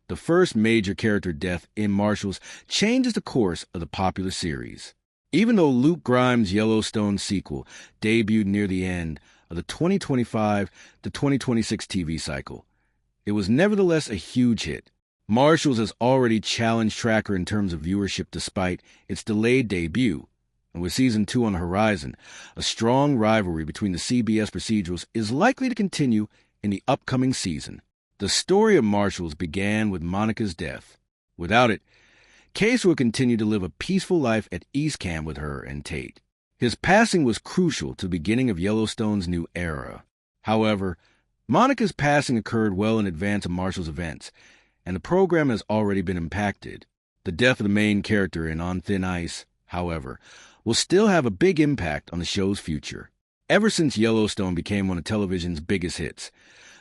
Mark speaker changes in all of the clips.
Speaker 1: The first major character death in Marshals changes the course of the popular series. Even though Luke Grimes' Yellowstone sequel debuted near the end of the 2025 to 2026 TV cycle, it was nevertheless a huge hit. Marshals has already challenged Tracker in terms of viewership despite its delayed debut, and with Season 2 on the horizon, a strong rivalry between the CBS procedurals is likely to continue in the upcoming season. The story of Marshals began with Monica's death. Without it, Kayce would continue to live a peaceful life at East Camp with her and Tate. His passing was crucial to the beginning of Yellowstone's new era. However, Monica's passing occurred well in advance of Marshals' events, and the program has already been impacted. The death of the main character in On Thin Ice, however, will still have a big impact on the show's future. Ever since Yellowstone became one of television's biggest hits,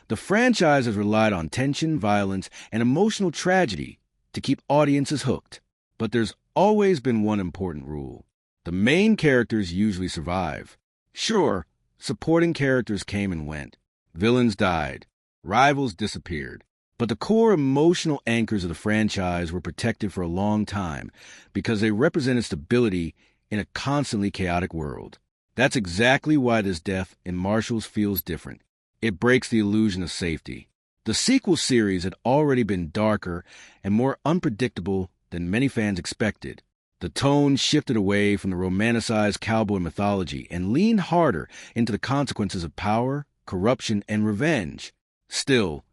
Speaker 1: the franchise has relied on tension, violence, and emotional tragedy to keep audiences hooked. But there's always been one important rule. The main characters usually survive. Sure, supporting characters came and went. Villains died. Rivals disappeared. But the core emotional anchors of the franchise were protected for a long time because they represented stability in a constantly chaotic world. That's exactly why this death in Marshals feels different. It breaks the illusion of safety. The sequel series had already been darker and more unpredictable than many fans expected. The tone shifted away from the romanticized cowboy mythology and leaned harder into the consequences of power, corruption, and revenge. Still,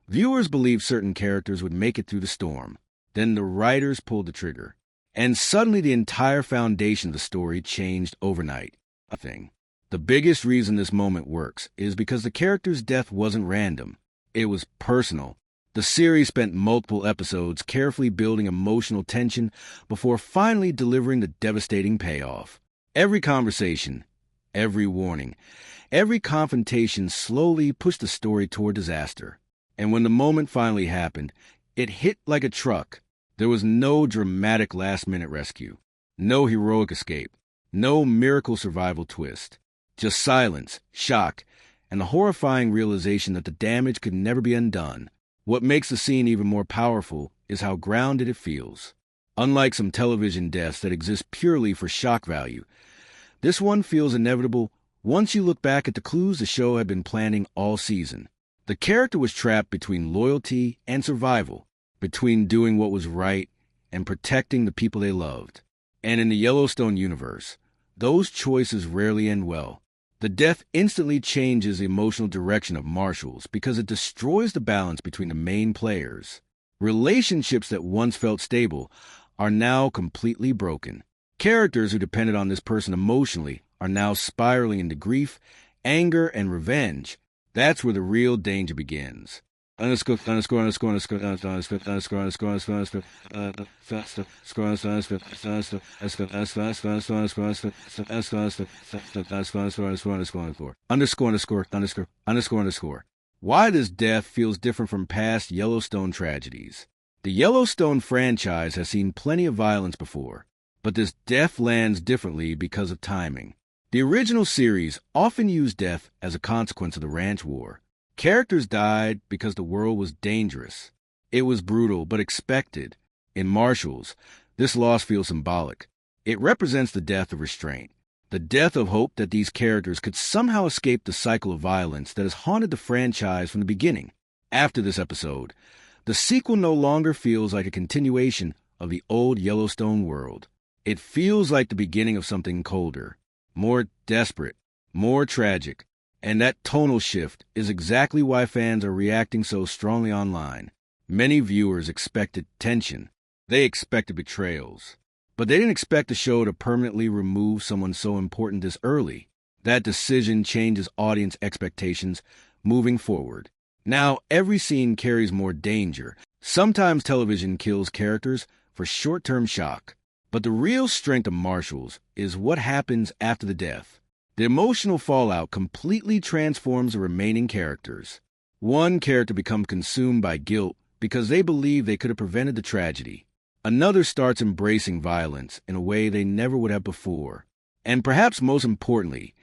Speaker 1: viewers believed certain characters would make it through the storm. Then the writers pulled the trigger, and suddenly the entire foundation of the story changed overnight. The biggest reason this moment works is because the character's death wasn't random. It was personal. The series spent multiple episodes carefully building emotional tension before finally delivering the devastating payoff. Every conversation, every warning, every confrontation slowly pushed the story toward disaster. And when the moment finally happened, it hit like a truck. There was no dramatic last-minute rescue, no heroic escape, no miracle survival twist. Just silence, shock, and the horrifying realization that the damage could never be undone. What makes the scene even more powerful is how grounded it feels. Unlike some television deaths that exist purely for shock value, this one feels inevitable once you look back at the clues the show had been planting all season. The character was trapped between loyalty and survival, between doing what was right and protecting the people they loved. And in the Yellowstone universe, those choices rarely end well. The death instantly changes the emotional direction of Marshals because it destroys the balance between the main players. Relationships that once felt stable are now completely broken. Characters who depended on this person emotionally are now spiraling into grief, anger, and revenge. That's where the real danger begins. Why this death feels different from past Yellowstone tragedies. The Yellowstone franchise has seen plenty of violence before, but this death lands differently because of timing. The original series often used death as a consequence of the ranch war. Characters died because the world was dangerous. It was brutal, but expected. In Marshals, this loss feels symbolic. It represents the death of restraint, the death of hope that these characters could somehow escape the cycle of violence that has haunted the franchise from the beginning. After this episode, the sequel no longer feels like a continuation of the old Yellowstone world. It feels like the beginning of something colder, more desperate, more tragic. And that tonal shift is exactly why fans are reacting so strongly online. Many viewers expected tension. They expected betrayals. But they didn't expect the show to permanently remove someone so important this early. That decision changes audience expectations moving forward. Now, every scene carries more danger. Sometimes television kills characters for short-term shock. But the real strength of Marshals is what happens after the death. The emotional fallout completely transforms the remaining characters. One character becomes consumed by guilt because they believe they could have prevented the tragedy. Another starts embracing violence in a way they never would have before. And perhaps most importantly,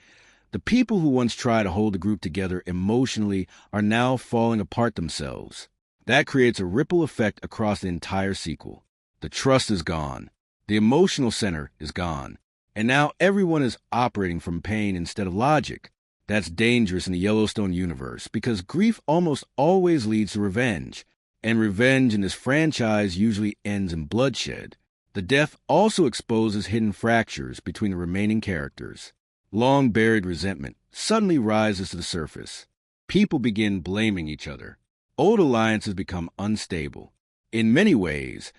Speaker 1: the people who once tried to hold the group together emotionally are now falling apart themselves. That creates a ripple effect across the entire sequel. The trust is gone. The emotional center is gone. And now everyone is operating from pain instead of logic. That's dangerous in the Yellowstone universe because grief almost always leads to revenge. And revenge in this franchise usually ends in bloodshed. The death also exposes hidden fractures between the remaining characters. Long-buried resentment suddenly rises to the surface. People begin blaming each other. Old alliances become unstable. In many ways,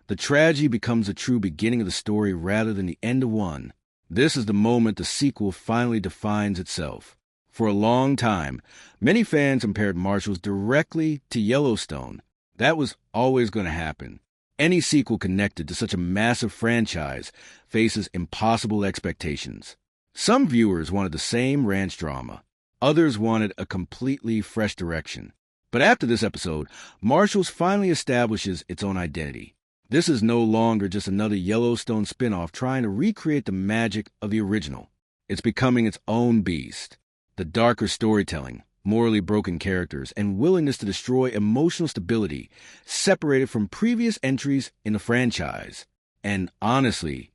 Speaker 1: the tragedy becomes a true beginning of the story rather than the end of one. This is the moment the sequel finally defines itself. For a long time, many fans compared Marshals directly to Yellowstone. That was always going to happen. Any sequel connected to such a massive franchise faces impossible expectations. Some viewers wanted the same ranch drama. Others wanted a completely fresh direction. But after this episode, Marshals finally establishes its own identity. This is no longer just another Yellowstone spin-off trying to recreate the magic of the original. It's becoming its own beast. The darker storytelling, morally broken characters, and willingness to destroy emotional stability separated from previous entries in the franchise. And honestly,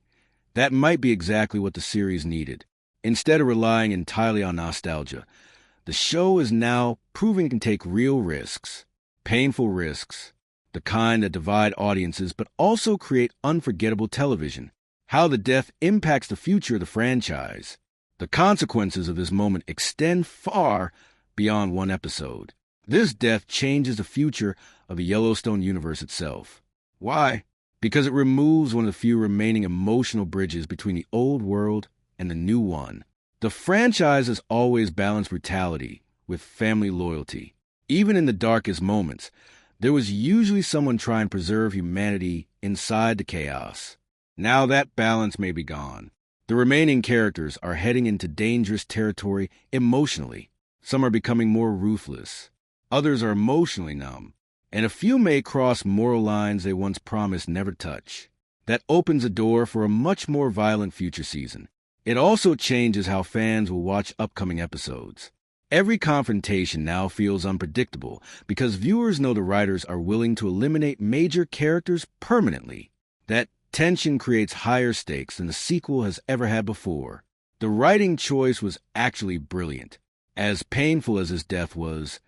Speaker 1: that might be exactly what the series needed. Instead of relying entirely on nostalgia, the show is now proving it can take real risks, painful risks, the kind that divide audiences but also create unforgettable television. How the death impacts the future of the franchise. The consequences of this moment extend far beyond one episode. This death changes the future of the Yellowstone universe itself. Why? Because it removes one of the few remaining emotional bridges between the old world and the new one. The franchise has always balanced brutality with family loyalty. Even in the darkest moments, there was usually someone trying to preserve humanity inside the chaos. Now that balance may be gone. The remaining characters are heading into dangerous territory emotionally. Some are becoming more ruthless. Others are emotionally numb. And a few may cross moral lines they once promised never to touch. That opens a door for a much more violent future season. It also changes how fans will watch upcoming episodes. Every confrontation now feels unpredictable because viewers know the writers are willing to eliminate major characters permanently. That tension creates higher stakes than the sequel has ever had before. The writing choice was actually brilliant. As painful as his death was,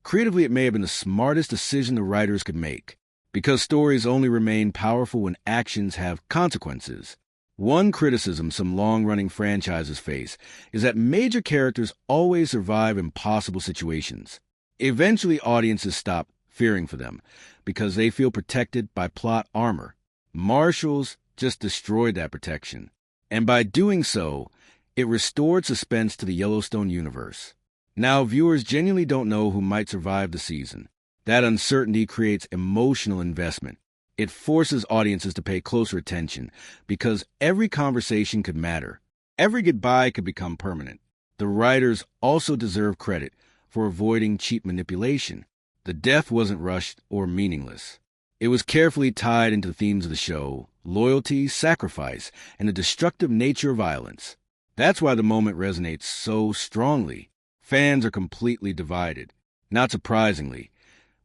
Speaker 1: creatively it may have been the smartest decision the writers could make, because stories only remain powerful when actions have consequences. One criticism some long-running franchises face is that major characters always survive impossible situations. Eventually, audiences stop fearing for them because they feel protected by plot armor. Marshals just destroyed that protection, and by doing so, it restored suspense to the Yellowstone universe. Now, viewers genuinely don't know who might survive the season. That uncertainty creates emotional investment. It forces audiences to pay closer attention because every conversation could matter. Every goodbye could become permanent. The writers also deserve credit for avoiding cheap manipulation. The death wasn't rushed or meaningless. It was carefully tied into the themes of the show: loyalty, sacrifice, and the destructive nature of violence. That's why the moment resonates so strongly. Fans are completely divided. Not surprisingly,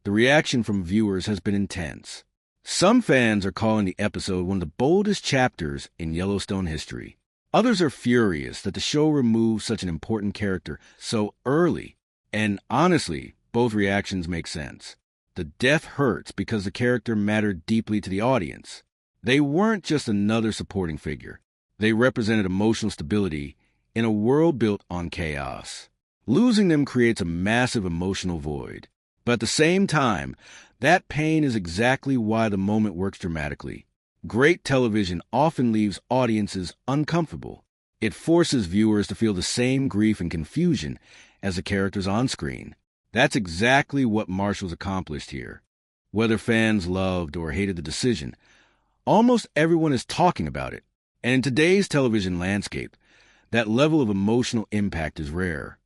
Speaker 1: the reaction from viewers has been intense. Some fans are calling the episode one of the boldest chapters in Yellowstone history. Others are furious that the show removed such an important character so early. And honestly, both reactions make sense. The death hurts because the character mattered deeply to the audience. They weren't just another supporting figure. They represented emotional stability in a world built on chaos. Losing them creates a massive emotional void. But at the same time, that pain is exactly why the moment works dramatically. Great television often leaves audiences uncomfortable. It forces viewers to feel the same grief and confusion as the characters on screen. That's exactly what Marshals accomplished here. Whether fans loved or hated the decision, almost everyone is talking about it. And in today's television landscape, that level of emotional impact is rare.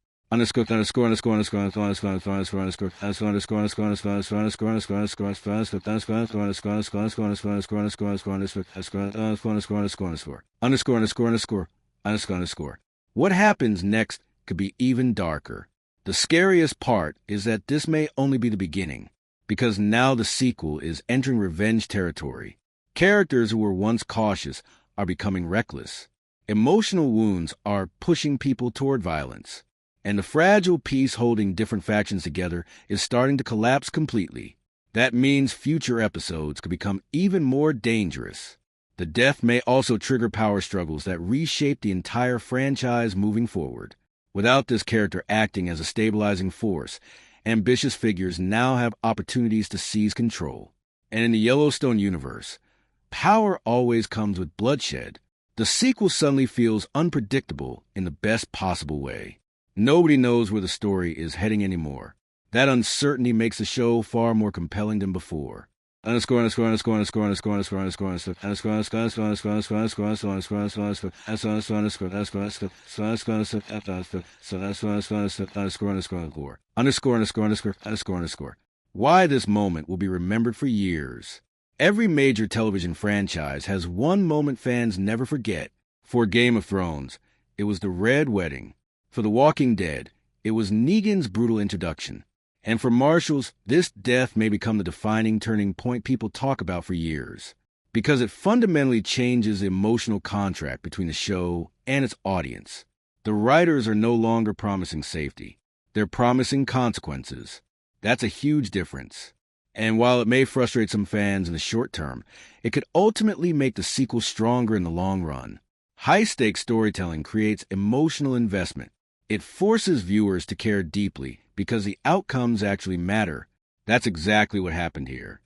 Speaker 1: What happens next could be even darker. The scariest part is that this may only be the beginning. because now the sequel is entering revenge territory. Characters who were once cautious are becoming reckless. Emotional wounds are pushing people toward violence. And the fragile peace holding different factions together is starting to collapse completely. That means future episodes could become even more dangerous. The death may also trigger power struggles that reshape the entire franchise moving forward. Without this character acting as a stabilizing force, ambitious figures now have opportunities to seize control. And in the Yellowstone universe, power always comes with bloodshed. The sequel suddenly feels unpredictable in the best possible way. Nobody knows where the story is heading anymore. That uncertainty makes the show far more compelling than before. Why this moment will be remembered for years. Every major television franchise has one moment fans never forget. For Game of Thrones, it was the Red Wedding. For The Walking Dead, it was Negan's brutal introduction. And for Marshals, this death may become the defining turning point people talk about for years, because it fundamentally changes the emotional contract between the show and its audience. The writers are no longer promising safety. They're promising consequences. That's a huge difference. And while it may frustrate some fans in the short term, it could ultimately make the sequel stronger in the long run. High-stakes storytelling creates emotional investment. It forces viewers to care deeply because the outcomes actually matter. That's exactly what happened here.